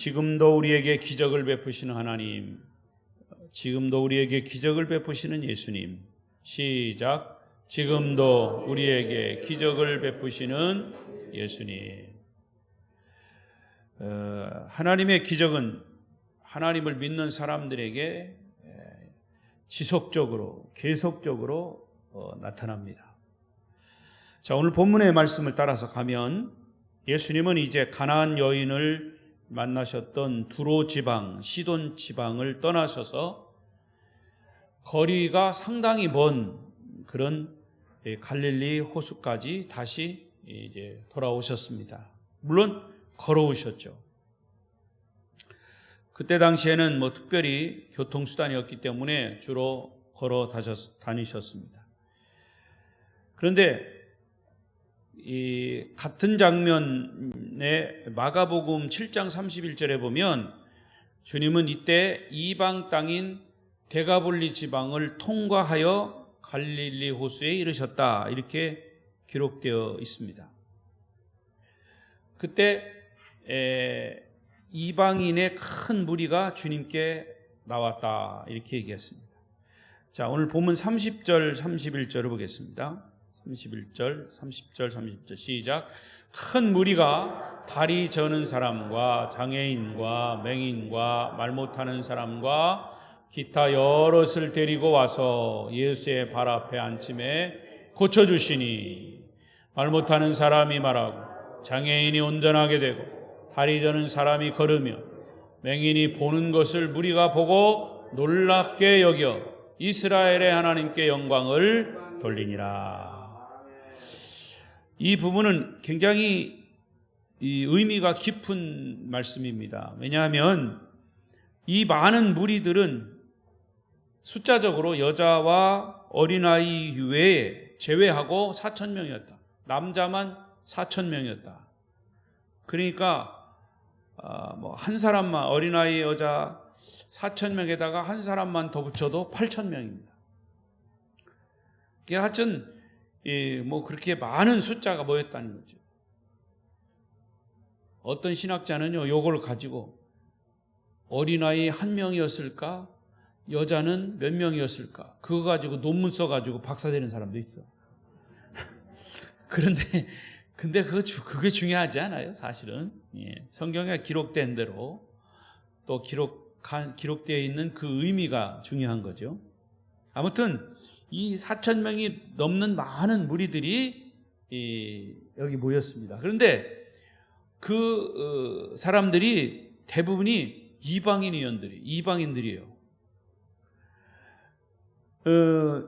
지금도 우리에게 기적을 베푸시는 하나님, 지금도 우리에게 기적을 베푸시는 예수님. 시작. 지금도 우리에게 기적을 베푸시는 예수님. 하나님의 기적은 하나님을 믿는 사람들에게 지속적으로, 계속적으로 나타납니다. 자, 오늘 본문의 말씀을 따라서 가면 예수님은 이제 가나안 여인을 만나셨던 두로 지방, 시돈 지방을 떠나셔서 거리가 상당히 먼 그런 갈릴리 호수까지 다시 이제 돌아오셨습니다. 물론 걸어오셨죠. 그때 당시에는 뭐 특별히 교통수단이 없기 때문에 주로 걸어 다니셨습니다. 그런데 이 같은 장면에 마가복음 7장 31절에 보면 주님은 이때 이방 땅인 데가볼리 지방을 통과하여 갈릴리 호수에 이르셨다, 이렇게 기록되어 있습니다. 그때 이방인의 큰 무리가 주님께 나왔다, 이렇게 얘기했습니다. 자, 오늘 본문 30절 31절을 보겠습니다. 31절 30절 30절 시작. 큰 무리가 다리 저는 사람과 장애인과 맹인과 말 못하는 사람과 기타 여럿을 데리고 와서 예수의 발 앞에 앉힘에 고쳐주시니, 말 못하는 사람이 말하고 장애인이 온전하게 되고 다리 저는 사람이 걸으며 맹인이 보는 것을 무리가 보고 놀랍게 여겨 이스라엘의 하나님께 영광을 돌리니라. 이 부분은 굉장히 의미가 깊은 말씀입니다. 왜냐하면 이 많은 무리들은 숫자적으로 여자와 어린아이 외에 제외하고 4,000명이었다. 남자만 4,000명이었다. 그러니까 한 사람만, 어린아이 여자 4,000명에다가 한 사람만 더 붙여도 8,000명입니다. 하여튼 뭐 그렇게 많은 숫자가 모였다는 거죠. 어떤 신학자는요, 요걸 가지고 어린아이 한 명이었을까, 여자는 몇 명이었을까, 그거 가지고 논문 써가지고 박사되는 사람도 있어. 근데 그게 중요하지 않아요, 사실은. 성경에 기록된 대로 또 기록되어 있는 그 의미가 중요한 거죠. 아무튼 이 4,000명이 넘는 많은 무리들이 여기 모였습니다. 그런데 그 사람들이 대부분이 이방인들이에요.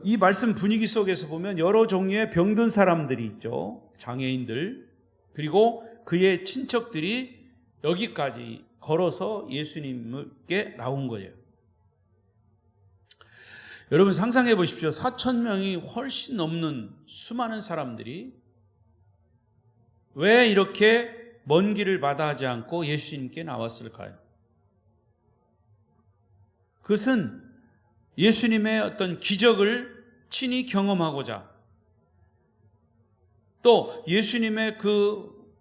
이 말씀 분위기 속에서 보면 여러 종류의 병든 사람들이 있죠. 장애인들, 그리고 그의 친척들이 여기까지 걸어서 예수님께 나온 거예요. 여러분 상상해 보십시오. 4,000명이 훨씬 넘는 수많은 사람들이 왜 이렇게 먼 길을 마다하지 않고 예수님께 나왔을까요? 그것은 예수님의 어떤 기적을 친히 경험하고자, 또 예수님의 그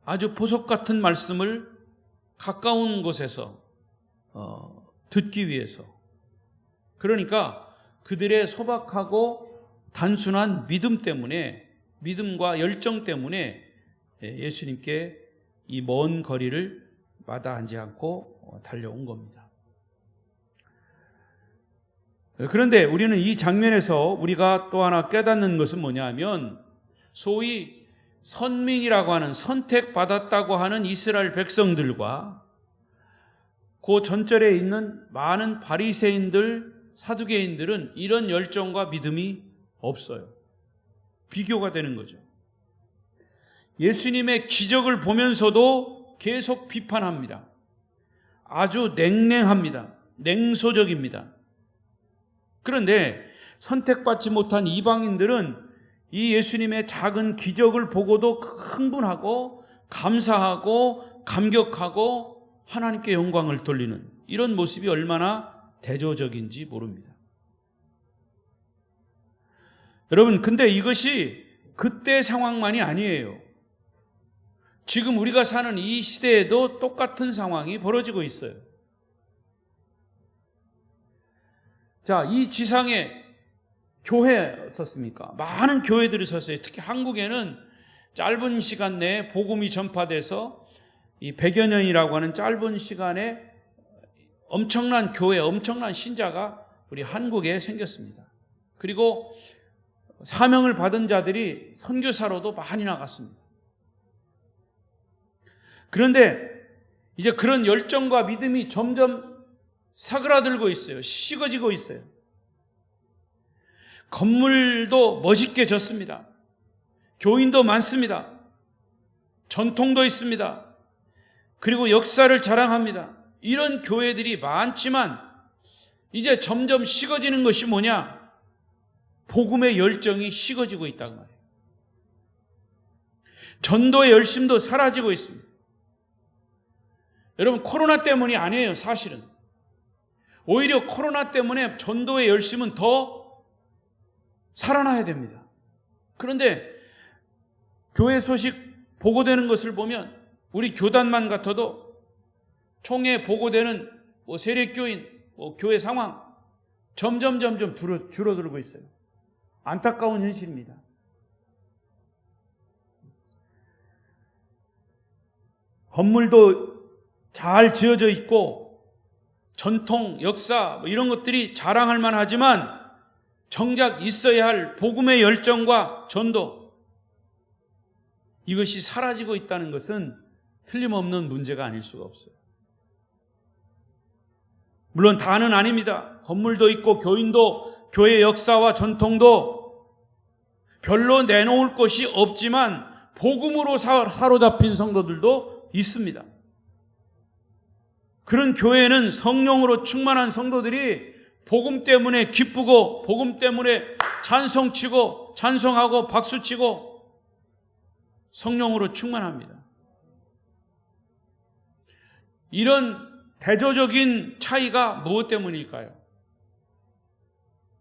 아주 보석 같은 말씀을 가까운 곳에서 듣기 위해서, 그러니까 그들의 소박하고 단순한 믿음 때문에, 믿음과 열정 때문에 예수님께 이 먼 거리를 마다하지 않고 달려온 겁니다. 그런데 우리는 이 장면에서 우리가 또 하나 깨닫는 것은 뭐냐면, 소위 선민이라고 하는, 선택받았다고 하는 이스라엘 백성들과 그 전절에 있는 많은 바리새인들, 사두개인들은 이런 열정과 믿음이 없어요. 비교가 되는 거죠. 예수님의 기적을 보면서도 계속 비판합니다. 아주 냉랭합니다. 냉소적입니다. 그런데 선택받지 못한 이방인들은 이 예수님의 작은 기적을 보고도 흥분하고 감사하고 감격하고 하나님께 영광을 돌리는 이런 모습이 얼마나 대조적인지 모릅니다. 여러분, 근데 이것이 그때 상황만이 아니에요. 지금 우리가 사는 이 시대에도 똑같은 상황이 벌어지고 있어요. 자, 이 지상에 교회 어떻습니까? 많은 교회들이 섰어요. 특히 한국에는 짧은 시간 내에 복음이 전파돼서 이 100여 년이라고 하는 짧은 시간에 엄청난 교회, 엄청난 신자가 우리 한국에 생겼습니다. 그리고 사명을 받은 자들이 선교사로도 많이 나갔습니다. 그런데 이제 그런 열정과 믿음이 점점 사그라들고 있어요. 식어지고 있어요. 건물도 멋있게 졌습니다. 교인도 많습니다. 전통도 있습니다. 그리고 역사를 자랑합니다. 이런 교회들이 많지만 이제 점점 식어지는 것이 뭐냐? 복음의 열정이 식어지고 있다고 말해요. 전도의 열심도 사라지고 있습니다. 여러분, 코로나 때문이 아니에요, 사실은. 오히려 코로나 때문에 전도의 열심은 더 살아나야 됩니다. 그런데 교회 소식 보고되는 것을 보면 우리 교단만 같아도 총회 보고되는 세례교인, 교회 상황 점점 줄어들고 있어요. 안타까운 현실입니다. 건물도 잘 지어져 있고 전통, 역사 이런 것들이 자랑할 만하지만 정작 있어야 할 복음의 열정과 전도, 이것이 사라지고 있다는 것은 틀림없는 문제가 아닐 수가 없어요. 물론 다는 아닙니다. 건물도 있고 교인도, 교회 역사와 전통도 별로 내놓을 것이 없지만 복음으로 사로잡힌 성도들도 있습니다. 그런 교회는 성령으로 충만한 성도들이 복음 때문에 기쁘고 복음 때문에 찬송치고 찬송하고 박수치고 성령으로 충만합니다. 이런 대조적인 차이가 무엇 때문일까요?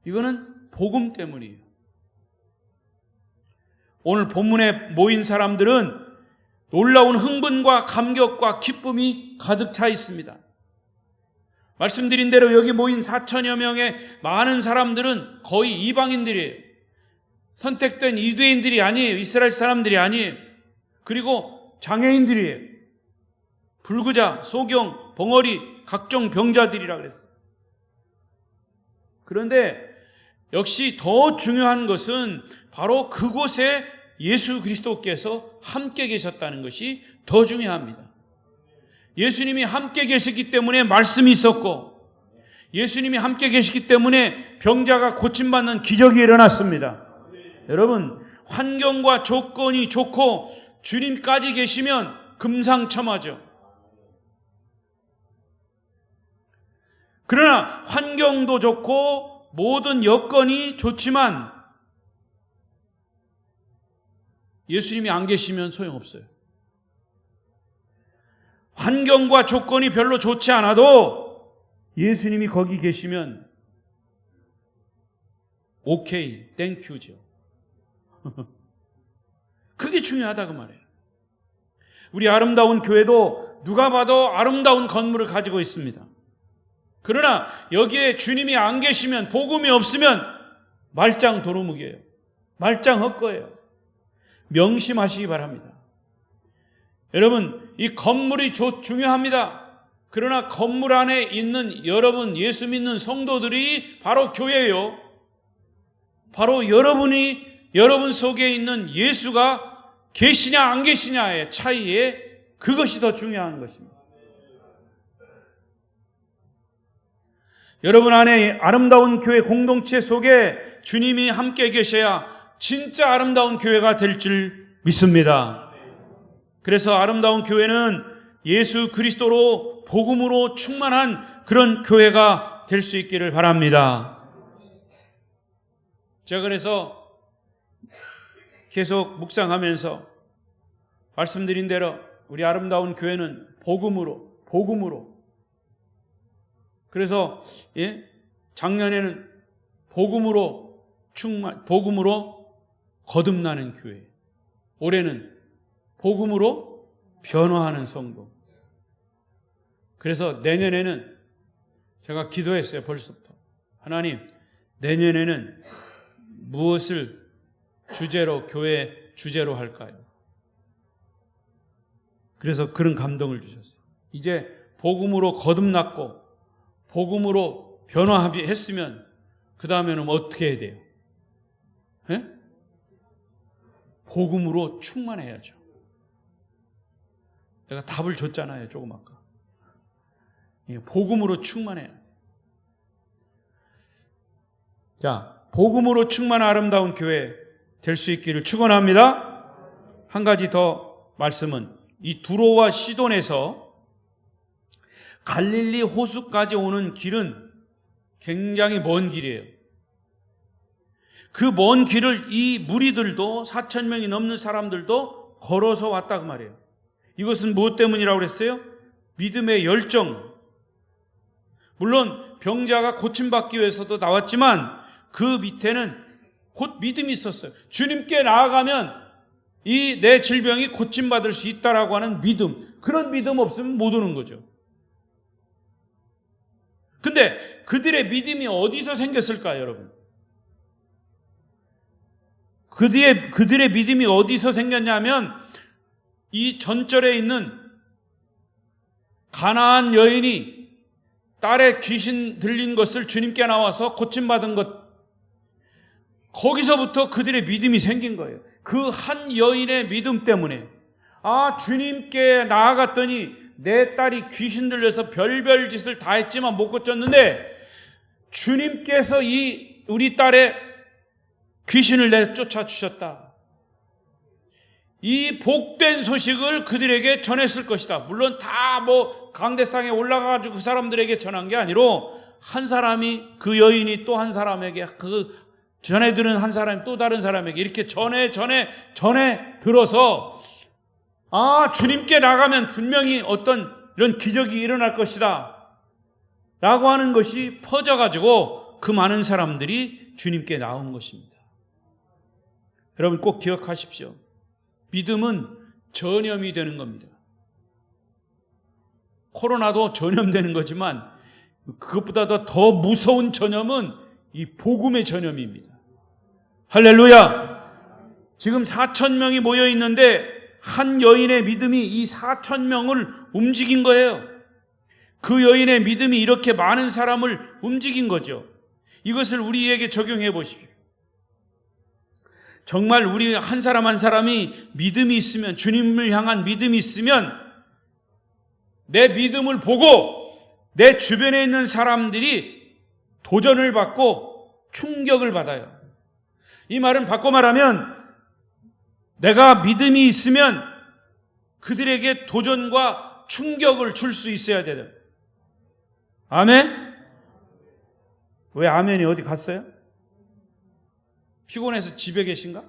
이거는 복음 때문이에요. 오늘 본문에 모인 사람들은 놀라운 흥분과 감격과 기쁨이 가득 차 있습니다. 말씀드린 대로 여기 모인 4천여 명의 많은 사람들은 거의 이방인들이에요. 선택된 유대인들이 아니에요. 이스라엘 사람들이 아니에요. 그리고 장애인들이에요. 불구자, 소경, 벙어리, 각종 병자들이라 그랬어요. 그런데 역시 더 중요한 것은 바로 그곳에 예수 그리스도께서 함께 계셨다는 것이 더 중요합니다. 예수님이 함께 계시기 때문에 말씀이 있었고, 예수님이 함께 계시기 때문에 병자가 고침받는 기적이 일어났습니다. 여러분, 환경과 조건이 좋고 주님까지 계시면 금상첨화죠. 그러나 환경도 좋고 모든 여건이 좋지만 예수님이 안 계시면 소용없어요. 환경과 조건이 별로 좋지 않아도 예수님이 거기 계시면 오케이, 땡큐죠. 그게 중요하다 그 말이에요. 우리 아름다운 교회도 누가 봐도 아름다운 건물을 가지고 있습니다. 그러나 여기에 주님이 안 계시면, 복음이 없으면 말짱 도루묵이에요. 말짱 헛거예요. 명심하시기 바랍니다. 여러분, 이 건물이 중요합니다. 그러나 건물 안에 있는 여러분, 예수 믿는 성도들이 바로 교회예요. 바로 여러분 속에 있는 예수가 계시냐 안 계시냐의 차이에 그것이 더 중요한 것입니다. 여러분 안에 아름다운 교회 공동체 속에 주님이 함께 계셔야 진짜 아름다운 교회가 될 줄 믿습니다. 그래서 아름다운 교회는 예수 그리스도로 복음으로 충만한 그런 교회가 될 수 있기를 바랍니다. 제가 그래서 계속 묵상하면서 말씀드린 대로 우리 아름다운 교회는 복음으로 그래서 작년에는 복음으로 거듭나는 교회, 올해는 복음으로 변화하는 성도. 그래서 내년에는 제가 기도했어요. 벌써부터. 하나님, 내년에는 무엇을 주제로, 교회 주제로 할까요? 그래서 그런 감동을 주셨어요. 이제 복음으로 거듭났고 복음으로 변화했으면 그 다음에는 어떻게 해야 돼요? 예? 복음으로 충만해야죠. 내가 답을 줬잖아요. 조금 아까. 복음으로 충만해요. 자, 복음으로 충만한 아름다운 교회 될 수 있기를 축원합니다. 한 가지 더 말씀은 이 두로와 시돈에서 갈릴리 호수까지 오는 길은 굉장히 먼 길이에요. 그 먼 길을 이 무리들도 4,000명이 넘는 사람들도 걸어서 왔다 그 말이에요. 이것은 무엇 때문이라고 그랬어요? 믿음의 열정. 물론 병자가 고침받기 위해서도 나왔지만 그 밑에는 곧 믿음이 있었어요. 주님께 나아가면 이 내 질병이 고침받을 수 있다라고 하는 믿음. 그런 믿음 없으면 못 오는 거죠. 근데 그들의 믿음이 어디서 생겼을까요, 여러분? 그들의 믿음이 어디서 생겼냐면 이 전절에 있는 가나안 여인이 딸의 귀신 들린 것을 주님께 나와서 고침받은 것, 거기서부터 그들의 믿음이 생긴 거예요. 그 한 여인의 믿음 때문에 주님께 나아갔더니 내 딸이 귀신 들려서 별별 짓을 다 했지만 못 고쳤는데 주님께서 우리 딸의 귀신을 내쫓아 주셨다. 이 복된 소식을 그들에게 전했을 것이다. 물론 다 강대상에 올라가가지고 그 사람들에게 전한 게 아니로 한 사람이, 그 여인이 또 한 사람에게, 그 전에 들은 한 사람이 또 다른 사람에게 이렇게 전에 들어서 주님께 나가면 분명히 어떤 이런 기적이 일어날 것이다 라고 하는 것이 퍼져가지고 그 많은 사람들이 주님께 나온 것입니다. 여러분 꼭 기억하십시오. 믿음은 전염이 되는 겁니다. 코로나도 전염되는 거지만 그것보다도 더 무서운 전염은 이 복음의 전염입니다. 할렐루야! 지금 4,000명이 모여 있는데 한 여인의 믿음이 이 4,000명을 움직인 거예요. 그 여인의 믿음이 이렇게 많은 사람을 움직인 거죠. 이것을 우리에게 적용해 보십시오. 정말 우리 한 사람 한 사람이 믿음이 있으면, 주님을 향한 믿음이 있으면 내 믿음을 보고 내 주변에 있는 사람들이 도전을 받고 충격을 받아요. 이 말은 바꿔 말하면 내가 믿음이 있으면 그들에게 도전과 충격을 줄 수 있어야 돼요. 아멘? 왜 아멘이 어디 갔어요? 피곤해서 집에 계신가?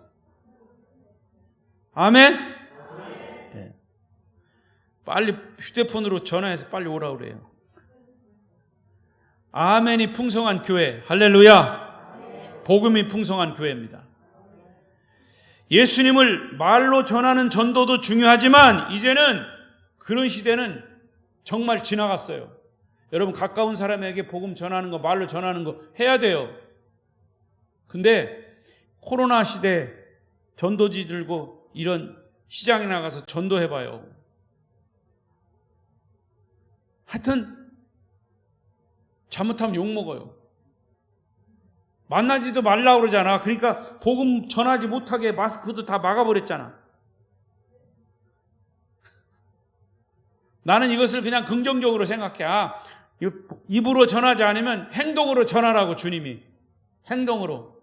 아멘? 네. 빨리 휴대폰으로 전화해서 빨리 오라고 그래요. 아멘이 풍성한 교회, 할렐루야. 복음이 풍성한 교회입니다. 예수님을 말로 전하는 전도도 중요하지만 이제는 그런 시대는 정말 지나갔어요. 여러분 가까운 사람에게 복음 전하는 거, 말로 전하는 거 해야 돼요. 근데 코로나 시대 전도지 들고 이런 시장에 나가서 전도해봐요. 하여튼 잘못하면 욕먹어요. 만나지도 말라고 그러잖아. 그러니까 복음 전하지 못하게 마스크도 다 막아버렸잖아. 나는 이것을 그냥 긍정적으로 생각해. 입으로 전하지 않으면 행동으로 전하라고, 주님이. 행동으로.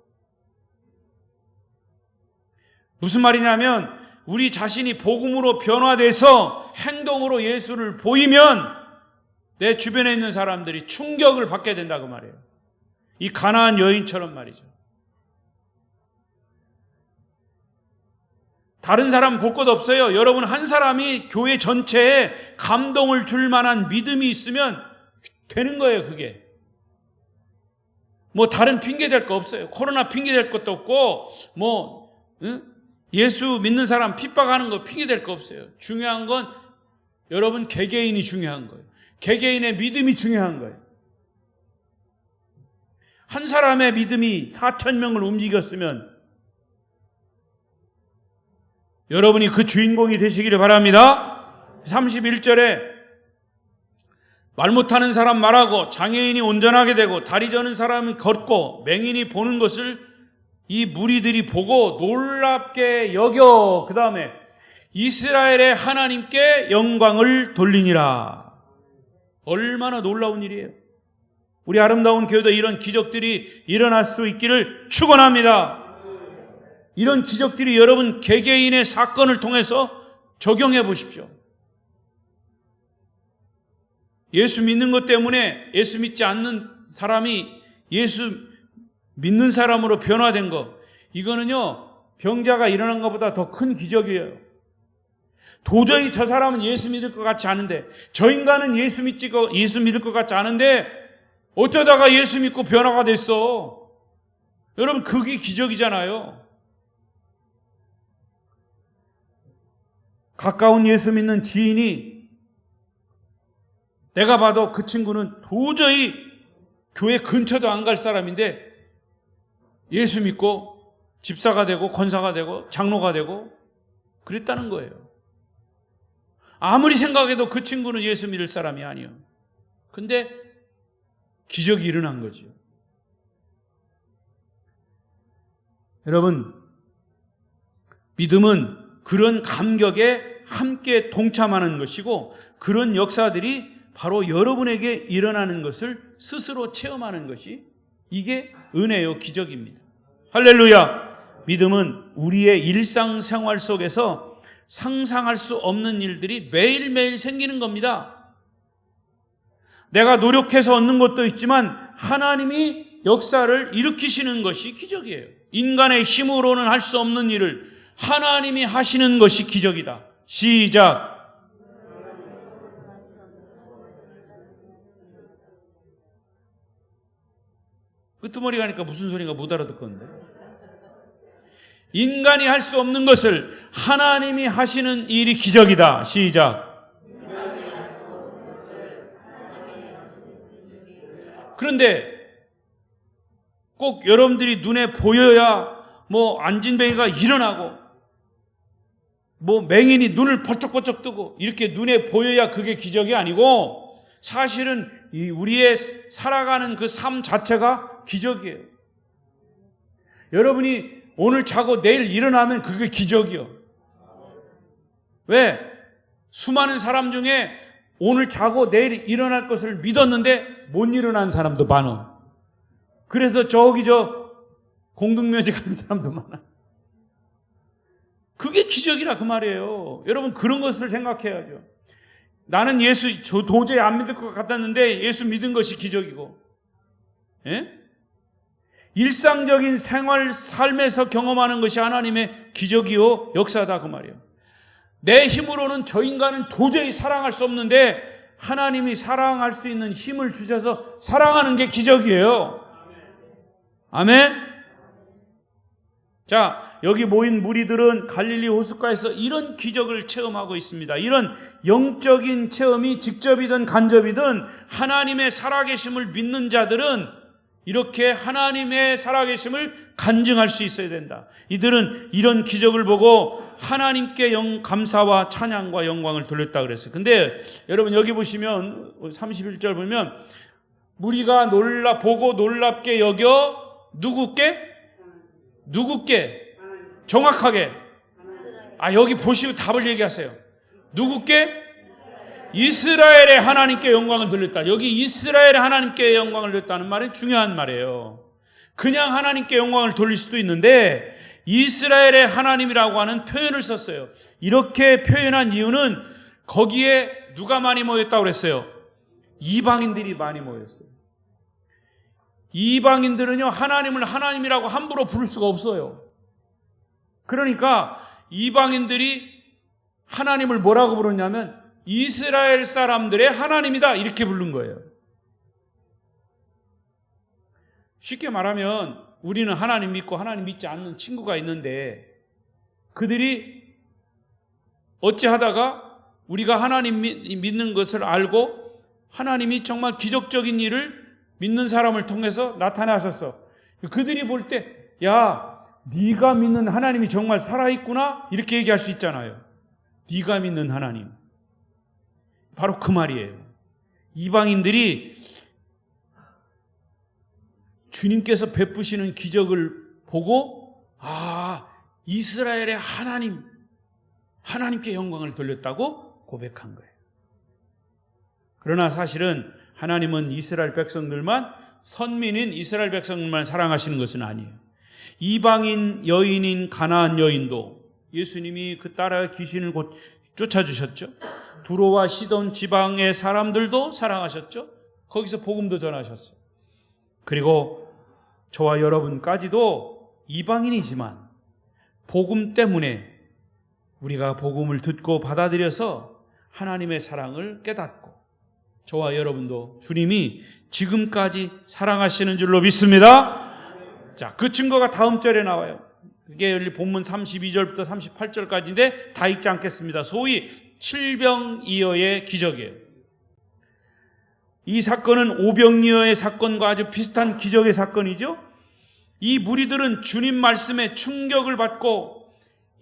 무슨 말이냐면 우리 자신이 복음으로 변화돼서 행동으로 예수를 보이면 내 주변에 있는 사람들이 충격을 받게 된다고 말이에요. 이 가나안 여인처럼 말이죠. 다른 사람 볼 것 없어요. 여러분 한 사람이 교회 전체에 감동을 줄 만한 믿음이 있으면 되는 거예요. 그게 다른 핑계 될 거 없어요. 코로나 핑계 될 것도 없고 예수 믿는 사람 핍박하는 거 핑계 댈 거 없어요. 중요한 건 여러분 개개인이 중요한 거예요. 개개인의 믿음이 중요한 거예요. 한 사람의 믿음이 4,000명을 움직였으면 여러분이 그 주인공이 되시기를 바랍니다. 31절에 말 못하는 사람 말하고 장애인이 온전하게 되고 다리 저는 사람이 걷고 맹인이 보는 것을 이 무리들이 보고 놀랍게 여겨 그 다음에 이스라엘의 하나님께 영광을 돌리니라. 얼마나 놀라운 일이에요. 우리 아름다운 교회도 이런 기적들이 일어날 수 있기를 축원합니다. 이런 기적들이 여러분 개개인의 사건을 통해서 적용해 보십시오. 예수 믿는 것 때문에 예수 믿지 않는 사람이 예수 믿는 사람으로 변화된 거, 이거는요 병자가 일어난 것보다 더 큰 기적이에요. 도저히 저 사람은 예수 믿을 것 같지 않은데, 저 인간은 예수 믿을 것 같지 않은데 어쩌다가 예수 믿고 변화가 됐어. 여러분 그게 기적이잖아요. 가까운 예수 믿는 지인이 내가 봐도 그 친구는 도저히 교회 근처도 안 갈 사람인데 예수 믿고 집사가 되고 권사가 되고 장로가 되고 그랬다는 거예요. 아무리 생각해도 그 친구는 예수 믿을 사람이 아니에요. 근데 기적이 일어난 거죠. 여러분, 믿음은 그런 감격에 함께 동참하는 것이고 그런 역사들이 바로 여러분에게 일어나는 것을 스스로 체험하는 것이 이게 은혜요, 기적입니다. 할렐루야! 믿음은 우리의 일상생활 속에서 상상할 수 없는 일들이 매일매일 생기는 겁니다. 내가 노력해서 얻는 것도 있지만 하나님이 역사를 일으키시는 것이 기적이에요. 인간의 힘으로는 할 수 없는 일을 하나님이 하시는 것이 기적이다. 시작. 끄트머리 가니까 무슨 소리인가 못 알아듣겠는데. 인간이 할 수 없는 것을 하나님이 하시는 일이 기적이다. 시작. 그런데 꼭 여러분들이 눈에 보여야 안진뱅이가 일어나고 맹인이 눈을 번쩍번쩍 뜨고 이렇게 눈에 보여야 그게 기적이 아니고 사실은 우리의 살아가는 그 삶 자체가 기적이에요. 여러분이 오늘 자고 내일 일어나면 그게 기적이요. 왜? 수많은 사람 중에 오늘 자고 내일 일어날 것을 믿었는데 못 일어난 사람도 많아. 그래서 저기 공동묘지 가는 사람도 많아. 그게 기적이라 그 말이에요. 여러분 그런 것을 생각해야죠. 나는 예수 도저히 안 믿을 것 같았는데 예수 믿은 것이 기적이고, 예? 일상적인 생활 삶에서 경험하는 것이 하나님의 기적이요 역사다 그 말이에요. 내 힘으로는 저 인간은 도저히 사랑할 수 없는데 하나님이 사랑할 수 있는 힘을 주셔서 사랑하는 게 기적이에요. 아멘. 자, 여기 모인 무리들은 갈릴리 호숫가에서 이런 기적을 체험하고 있습니다. 이런 영적인 체험이 직접이든 간접이든 하나님의 살아계심을 믿는 자들은 이렇게 하나님의 살아계심을 간증할 수 있어야 된다. 이들은 이런 기적을 보고 하나님께 감사와 찬양과 영광을 돌렸다 그랬어요. 근데 여러분 여기 보시면 31절 보면 무리가 보고 놀랍게 여겨 누구께? 정확하게. 여기 보시고 답을 얘기하세요. 누구께? 이스라엘의 하나님께 영광을 돌렸다. 여기 이스라엘의 하나님께 영광을 돌렸다는 말은 중요한 말이에요. 그냥 하나님께 영광을 돌릴 수도 있는데 이스라엘의 하나님이라고 하는 표현을 썼어요. 이렇게 표현한 이유는 거기에 누가 많이 모였다고 그랬어요? 이방인들이 많이 모였어요. 이방인들은요 하나님을 하나님이라고 함부로 부를 수가 없어요. 그러니까 이방인들이 하나님을 뭐라고 부르냐면 이스라엘 사람들의 하나님이다 이렇게 부른 거예요. 쉽게 말하면 우리는 하나님 믿고 하나님 믿지 않는 친구가 있는데 그들이 어찌하다가 우리가 하나님 믿는 것을 알고 하나님이 정말 기적적인 일을 믿는 사람을 통해서 나타나셨어. 그들이 볼 때, 야, 네가 믿는 하나님이 정말 살아있구나, 이렇게 얘기할 수 있잖아요. 네가 믿는 하나님. 바로 그 말이에요. 이방인들이 주님께서 베푸시는 기적을 보고, 아, 이스라엘의 하나님께 영광을 돌렸다고 고백한 거예요. 그러나 사실은 하나님은 이스라엘 백성들만, 선민인 이스라엘 백성들만 사랑하시는 것은 아니에요. 이방인 여인인 가나안 여인도 예수님이 그 딸의 귀신을 곧 쫓아주셨죠. 두로와 시돈 지방의 사람들도 사랑하셨죠. 거기서 복음도 전하셨어요. 그리고 저와 여러분까지도 이방인이지만 복음 때문에 우리가 복음을 듣고 받아들여서 하나님의 사랑을 깨닫고 저와 여러분도 주님이 지금까지 사랑하시는 줄로 믿습니다. 자, 그 증거가 다음 절에 나와요. 그게 본문 32절부터 38절까지인데 다 읽지 않겠습니다. 소위 칠병이어의 기적이에요. 이 사건은 오병이어의 사건과 아주 비슷한 기적의 사건이죠. 이 무리들은 주님 말씀에 충격을 받고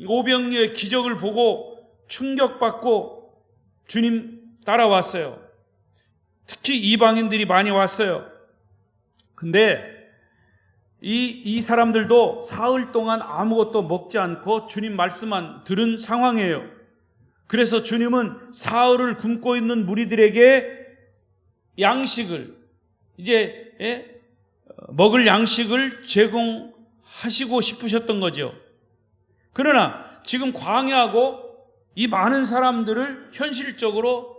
오병이어의 기적을 보고 충격받고 주님 따라왔어요. 특히 이방인들이 많이 왔어요. 근데 이 사람들도 사흘 동안 아무것도 먹지 않고 주님 말씀만 들은 상황이에요. 그래서 주님은 사흘을 굶고 있는 무리들에게 양식을, 먹을 양식을 제공하시고 싶으셨던 거죠. 그러나 지금 광야하고 이 많은 사람들을 현실적으로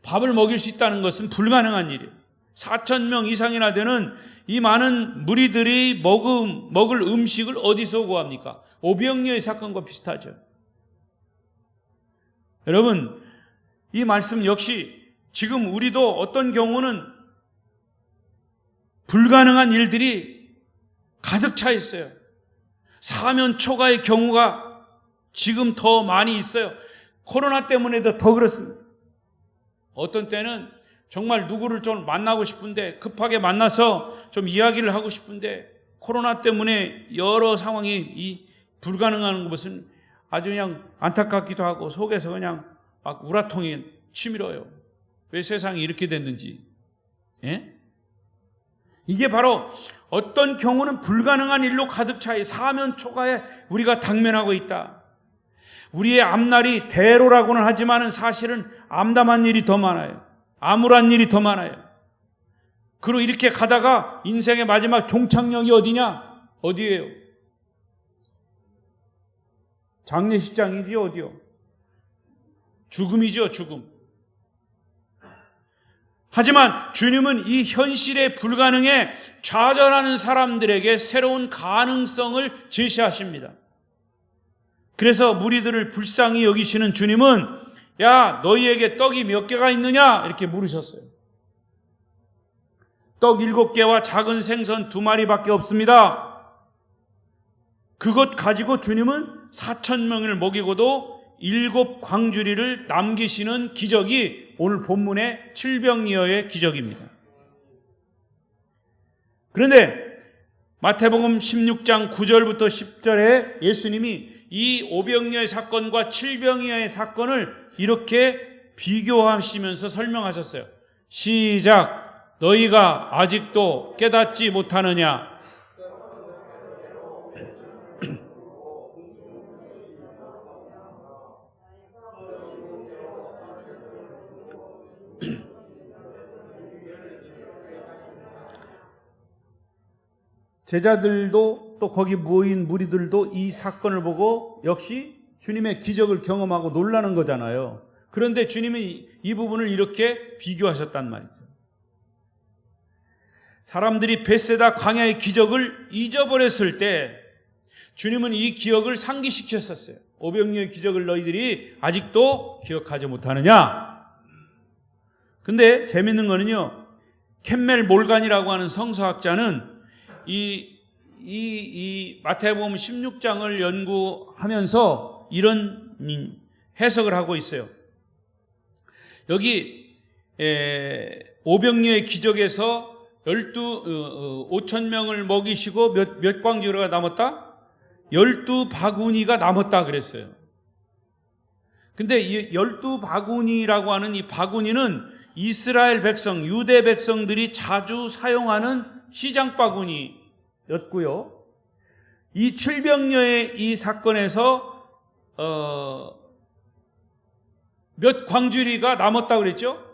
밥을 먹일 수 있다는 것은 불가능한 일이에요. 4,000명 이상이나 되는 이 많은 무리들이 먹을 음식을 어디서 구합니까? 오병이어의 사건과 비슷하죠. 여러분, 이 말씀 역시 지금 우리도 어떤 경우는 불가능한 일들이 가득 차 있어요. 사면 초가의 경우가 지금 더 많이 있어요. 코로나 때문에도 더 그렇습니다. 어떤 때는 정말 누구를 좀 만나고 싶은데 급하게 만나서 좀 이야기를 하고 싶은데 코로나 때문에 여러 상황이 불가능한 것은 아주 그냥 안타깝기도 하고 속에서 그냥 막 우라통이 치밀어요. 왜 세상이 이렇게 됐는지. 예? 이게 바로 어떤 경우는 불가능한 일로 가득 차이 사면 초가에 우리가 당면하고 있다. 우리의 앞날이 대로라고는 하지만 사실은 암담한 일이 더 많아요. 암울한 일이 더 많아요. 그리고 이렇게 가다가 인생의 마지막 종착역이 어디냐? 어디예요? 장례식장이지 어디요? 죽음이죠, 죽음. 하지만 주님은 이 현실의 불가능에 좌절하는 사람들에게 새로운 가능성을 제시하십니다. 그래서 무리들을 불쌍히 여기시는 주님은 야, 너희에게 떡이 몇 개가 있느냐? 이렇게 물으셨어요. 떡 7개와 작은 생선 2마리밖에 없습니다. 그것 가지고 주님은 4,000명을 먹이고도 7 광주리를 남기시는 기적이 오늘 본문의 칠병이어의 기적입니다. 그런데 마태복음 16장 9절부터 10절에 예수님이 이 오병이어의 사건과 칠병이어의 사건을 이렇게 비교하시면서 설명하셨어요. 시작. 너희가 아직도 깨닫지 못하느냐? 제자들도 또 거기 모인 무리들도 이 사건을 보고 역시 주님의 기적을 경험하고 놀라는 거잖아요. 그런데 주님이 이 부분을 이렇게 비교하셨단 말이죠. 사람들이 벳세다 광야의 기적을 잊어버렸을 때 주님은 이 기억을 상기시켰었어요. 오병이어의 기적을 너희들이 아직도 기억하지 못하느냐? 근데 재밌는 거는요, 캔멜 몰간이라고 하는 성서학자는 이 이 마태복음 16장을 연구하면서 이런 해석을 하고 있어요. 여기 오병이어의 기적에서 5,000명을 먹이시고 몇 광주리가 남았다? 12바구니가 남았다 그랬어요. 근데 이 12바구니라고 하는 이 바구니는 이스라엘 백성, 유대 백성들이 자주 사용하는 시장 바구니였고요. 이 칠병녀의 이 사건에서 몇 광주리가 남았다고 그랬죠?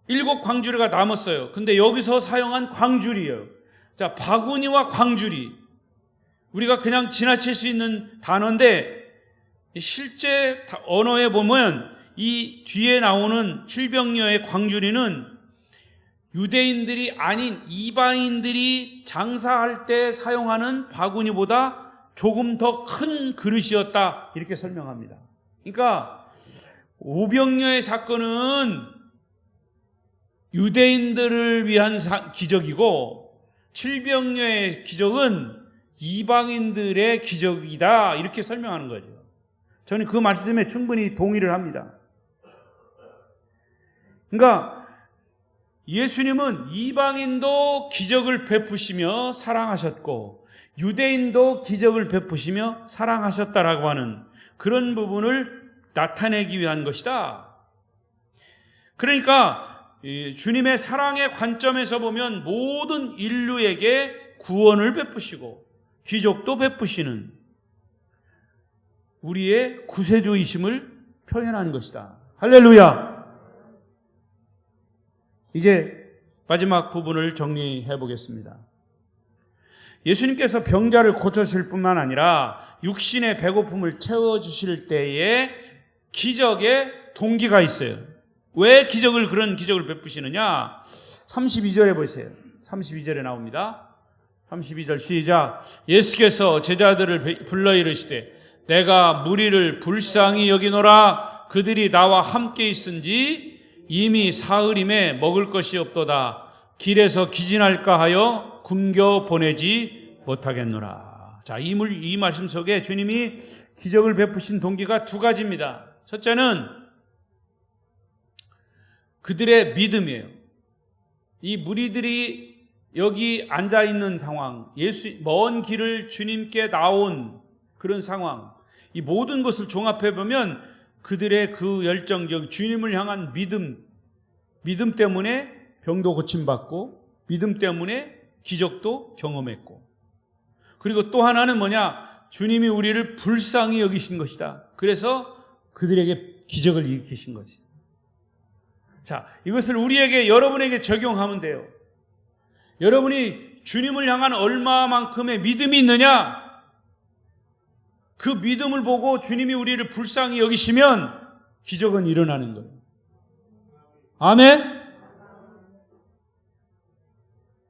7광주리가 남았어요. 근데 여기서 사용한 광주리예요. 자, 바구니와 광주리. 우리가 그냥 지나칠 수 있는 단어인데 실제 언어에 보면 이 뒤에 나오는 칠병녀의 광주리는 유대인들이 아닌 이방인들이 장사할 때 사용하는 바구니보다 조금 더 큰 그릇이었다 이렇게 설명합니다. 그러니까 오병이어의 사건은 유대인들을 위한 기적이고 칠병녀의 기적은 이방인들의 기적이다 이렇게 설명하는 거죠. 저는 그 말씀에 충분히 동의를 합니다. 그러니까 예수님은 이방인도 기적을 베푸시며 사랑하셨고 유대인도 기적을 베푸시며 사랑하셨다라고 하는 그런 부분을 나타내기 위한 것이다. 그러니까 주님의 사랑의 관점에서 보면 모든 인류에게 구원을 베푸시고 기적도 베푸시는 우리의 구세주이심을 표현하는 것이다. 할렐루야. 이제 마지막 부분을 정리해 보겠습니다. 예수님께서 병자를 고쳐주실 뿐만 아니라 육신의 배고픔을 채워주실 때에 기적의 동기가 있어요. 왜 그런 기적을 베푸시느냐? 32절에 보세요. 32절에 나옵니다. 32절 시작. 예수께서 제자들을 불러 이르시되 내가 무리를 불쌍히 여기노라. 그들이 나와 함께 있은지 이미 사흘임에 먹을 것이 없도다. 길에서 기진할까 하여 굶겨 보내지 못하겠노라. 자, 이 말씀 속에 주님이 기적을 베푸신 동기가 두 가지입니다. 첫째는 그들의 믿음이에요. 이 무리들이 여기 앉아 있는 상황, 먼 길을 주님께 나온 그런 상황, 이 모든 것을 종합해 보면 그들의 그 열정적 주님을 향한 믿음 때문에 병도 고침받고 믿음 때문에 기적도 경험했고, 그리고 또 하나는 뭐냐? 주님이 우리를 불쌍히 여기신 것이다. 그래서 그들에게 기적을 일으키신 것이다. 자, 이것을 우리에게, 여러분에게 적용하면 돼요. 여러분이 주님을 향한 얼마만큼의 믿음이 있느냐? 그 믿음을 보고 주님이 우리를 불쌍히 여기시면 기적은 일어나는 거예요. 아멘?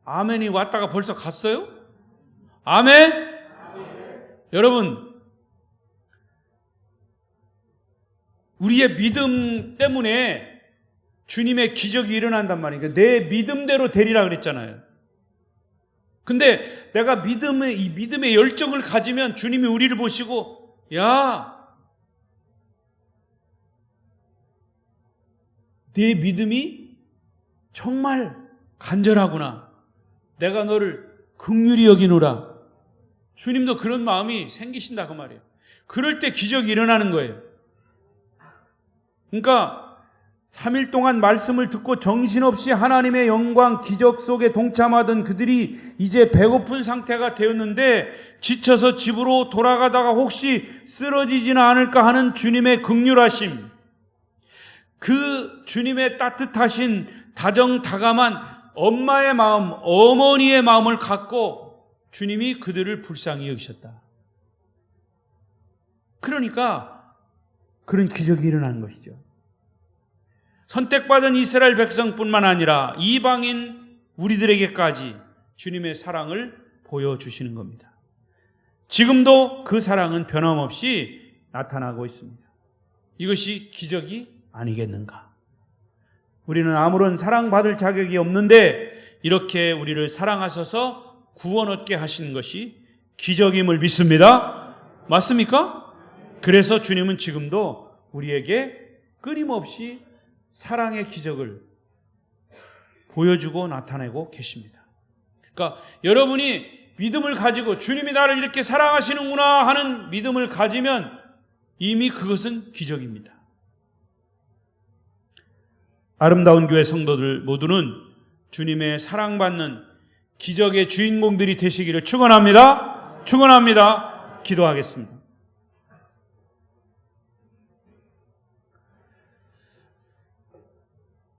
아멘이 왔다가 벌써 갔어요? 아멘? 여러분, 우리의 믿음 때문에 주님의 기적이 일어난단 말이에요. 내 믿음대로 되리라 그랬잖아요. 근데 내가 이 믿음의 열정을 가지면 주님이 우리를 보시고, 야, 네 믿음이 정말 간절하구나. 내가 너를 긍휼히 여기노라. 주님도 그런 마음이 생기신다 그 말이에요. 그럴 때 기적이 일어나는 거예요. 그러니까 3일 동안 말씀을 듣고 정신없이 하나님의 영광 기적 속에 동참하던 그들이 이제 배고픈 상태가 되었는데 지쳐서 집으로 돌아가다가 혹시 쓰러지지는 않을까 하는 주님의 긍휼하심, 그 주님의 따뜻하신 다정다감한 엄마의 마음, 어머니의 마음을 갖고 주님이 그들을 불쌍히 여기셨다. 그러니까 그런 기적이 일어나는 것이죠. 선택받은 이스라엘 백성뿐만 아니라 이방인 우리들에게까지 주님의 사랑을 보여주시는 겁니다. 지금도 그 사랑은 변함없이 나타나고 있습니다. 이것이 기적이 아니겠는가? 우리는 아무런 사랑받을 자격이 없는데 이렇게 우리를 사랑하셔서 구원 얻게 하시는 것이 기적임을 믿습니다. 맞습니까? 그래서 주님은 지금도 우리에게 끊임없이 사랑의 기적을 보여주고 나타내고 계십니다. 그러니까 여러분이 믿음을 가지고 주님이 나를 이렇게 사랑하시는구나 하는 믿음을 가지면 이미 그것은 기적입니다. 아름다운 교회 성도들 모두는 주님의 사랑받는 기적의 주인공들이 되시기를 축원합니다. 축원합니다. 기도하겠습니다.